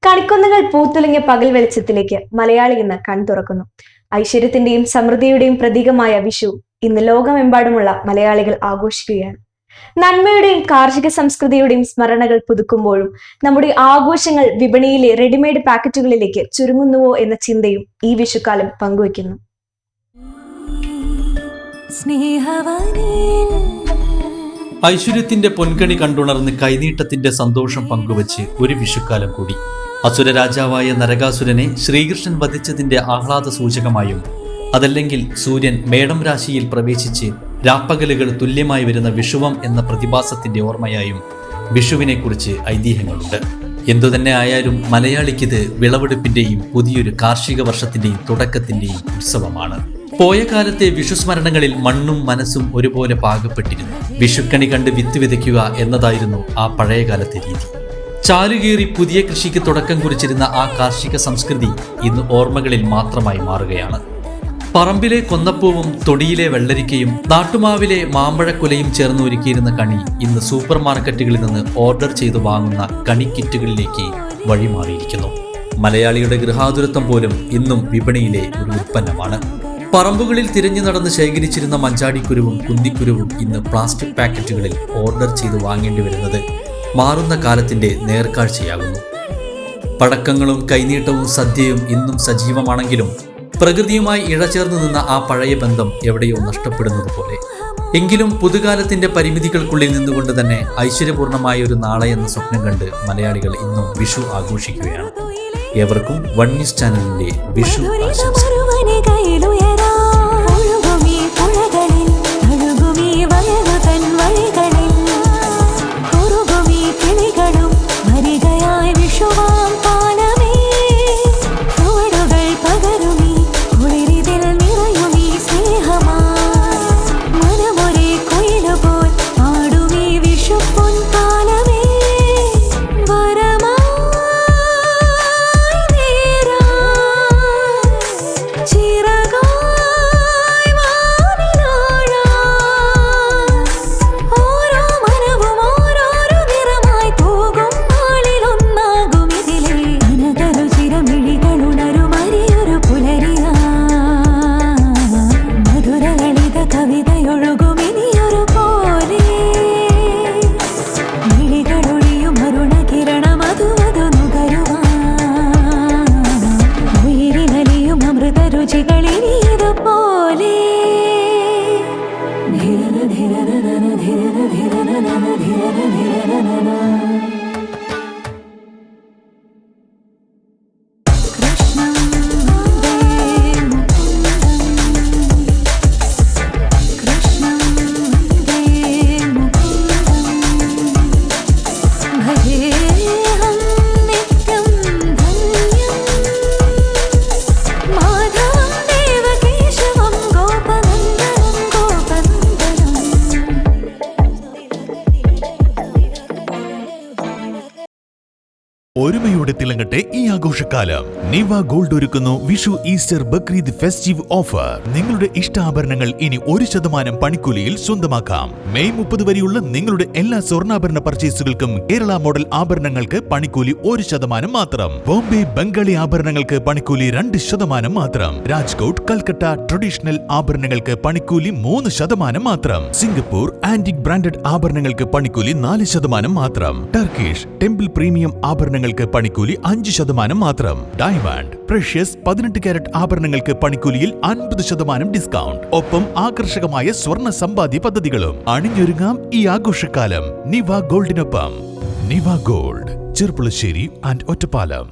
കണിക്കൊന്നകൾ പൂത്തുലങ്ങിയ പകൽ വെളിച്ചത്തിലേക്ക് മലയാളി ഇന്ന് കൺതുറക്കുന്നു. ഐശ്വര്യത്തിന്റെയും സമൃദ്ധിയുടെയും പ്രതീകമായ വിഷു ഇന്ന് ലോകമെമ്പാടുമുള്ള മലയാളികൾ ആഘോഷിക്കുകയാണ്. നന്മയുടെയും കാർഷിക സംസ്കൃതിയുടെയും സ്മരണകൾ പുതുക്കുമ്പോഴും നമ്മുടെ ആഘോഷങ്ങൾ വിപണിയിലെ റെഡിമെയ്ഡ് പാക്കറ്റുകളിലേക്ക് ചുരുങ്ങുന്നുവോ എന്ന ചിന്തയും ഈ വിഷുക്കാലം പങ്കുവയ്ക്കുന്നു. ഐശ്വര്യത്തിന്റെ പൊൻകണി കണ്ടുണർന്ന് കൈനീട്ടത്തിന്റെ സന്തോഷം പങ്കുവച്ച് ഒരു വിഷുക്കാലം കൂടി. അസുര രാജാവായ നരകാസുരനെ ശ്രീകൃഷ്ണൻ വധിച്ചതിന്റെ ആഹ്ലാദ സൂചകമായും, അതല്ലെങ്കിൽ സൂര്യൻ മേടം രാശിയിൽ പ്രവേശിച്ച് രാപ്പകലുകൾ തുല്യമായി വരുന്ന വിഷുവം എന്ന പ്രതിഭാസത്തിന്റെ ഓർമ്മയായും വിഷുവിനെ കുറിച്ച് ഐതിഹ്യങ്ങളുണ്ട്. എന്തുതന്നെ ആയാലും മലയാളിക്കിത് വിളവെടുപ്പിന്റെയും പുതിയൊരു കാർഷിക വർഷത്തിന്റെയും തുടക്കത്തിന്റെയും ഉത്സവമാണ്. പോയ കാലത്തെ വിഷുസ്മരണങ്ങളിൽ മണ്ണും മനസ്സും ഒരുപോലെ പാകപ്പെട്ടിരുന്നു. വിഷുക്കണി കണ്ട് വിത്ത് വിതയ്ക്കുക എന്നതായിരുന്നു ആ പഴയകാലത്തെ രീതി. ചാലുകീറി പുതിയ കൃഷിക്ക് തുടക്കം കുറിച്ചിരുന്ന ആ കാർഷിക സംസ്കൃതി ഇന്ന് ഓർമ്മകളിൽ മാത്രമായി മാറുകയാണ്. പറമ്പിലെ കൊന്നപ്പൂവും തൊടിയിലെ വെള്ളരിക്കയും നാട്ടുമാവിലെ മാമ്പഴക്കുലയും ചേർന്ന് ഒരുക്കിയിരുന്ന കണി ഇന്ന് സൂപ്പർ മാർക്കറ്റുകളിൽ നിന്ന് ഓർഡർ ചെയ്തു വാങ്ങുന്ന കണി കിറ്റുകളിലേക്ക് വഴിമാറിയിരിക്കുന്നു. മലയാളിയുടെ ഗൃഹാതുരത്വം പോലും ഇന്നും വിപണിയിലെ ഒരു ഉൽപ്പന്നമാണ്. പറമ്പുകളിൽ തിരഞ്ഞു നടന്ന് ശേഖരിച്ചിരുന്ന മഞ്ചാടിക്കുരുവും കുന്തിക്കുരുവും ഇന്ന് പ്ലാസ്റ്റിക് പാക്കറ്റുകളിൽ ഓർഡർ ചെയ്ത് വാങ്ങേണ്ടി വരുന്നത് മാറുന്ന കാലത്തിന്റെ നേർക്കാഴ്ചയാകുന്നു. പടക്കങ്ങളും കൈനീട്ടവും സദ്യയും ഇന്നും സജീവമാണെങ്കിലും പ്രകൃതിയുമായി ഇഴചേർന്ന് നിന്ന ആ പഴയ ബന്ധം എവിടെയോ നഷ്ടപ്പെടുന്നത് പോലെ. എങ്കിലും പുതുകാലത്തിന്റെ പരിമിതികൾക്കുള്ളിൽ നിന്നുകൊണ്ട് തന്നെ ഐശ്വര്യപൂർണമായ ഒരു നാളെ എന്ന സ്വപ്നം കണ്ട് മലയാളികൾ ഇന്നും വിഷു ആഘോഷിക്കുകയാണ്. ഏവർക്കും വൺ ന്യൂസ് ചാനലിന്റെ വിഷു ആശംസകൾ. ഒരുമയോടെ തിളങ്ങട്ടെ ഈ ആഘോഷക്കാലം. നിവ ഗോൾഡ് ഒരുക്കുന്നു Vishu, Easter, Bakrid festive offer. നിങ്ങളുടെ ഇഷ്ടാഭരണങ്ങൾ ഇനി 1% പണിക്കൂലിയിൽ സ്വന്തമാക്കാം. മെയ് 30 വരെയുള്ള നിങ്ങളുടെ എല്ലാ സ്വർണ്ണാഭരണ പർച്ചേസുകൾക്കും കേരള മോഡൽ ആഭരണങ്ങൾക്ക് പണിക്കൂലി 1% മാത്രം. ബോംബെ ബംഗാളി ആഭരണങ്ങൾക്ക് പണിക്കൂലി 2% മാത്രം. രാജ്കോട്ട്, കൽക്കട്ട ട്രഡീഷണൽ ആഭരണങ്ങൾക്ക് പണിക്കൂലി 3% മാത്രം. സിംഗപ്പൂർ ആന്റിക് ബ്രാൻഡഡ് ആഭരണങ്ങൾക്ക് പണിക്കൂലി 4% മാത്രം. ടർക്കിഷ് ടെമ്പിൾ പ്രീമിയം ആഭരണങ്ങൾക്ക് പണിക്കൂലി 5% മാത്രം. ഡയമണ്ട്, പ്രഷ്യസ് 18 കാരറ്റ് ആഭരണങ്ങൾക്ക് പണിക്കൂലിയിൽ 50% ഡിസ്കൗണ്ട്. ഒപ്പം ആകർഷകമായ സ്വർണ്ണ സമ്പാദ്യ പദ്ധതികളും. അണിഞ്ഞൊരുങ്ങാം ഈ ആഘോഷക്കാലം നിവ ഗോൾഡിനൊപ്പം. നിവ ഗോൾഡ്, ചെർപ്പുളശ്ശേരി ആൻഡ് ഒറ്റപ്പാലം.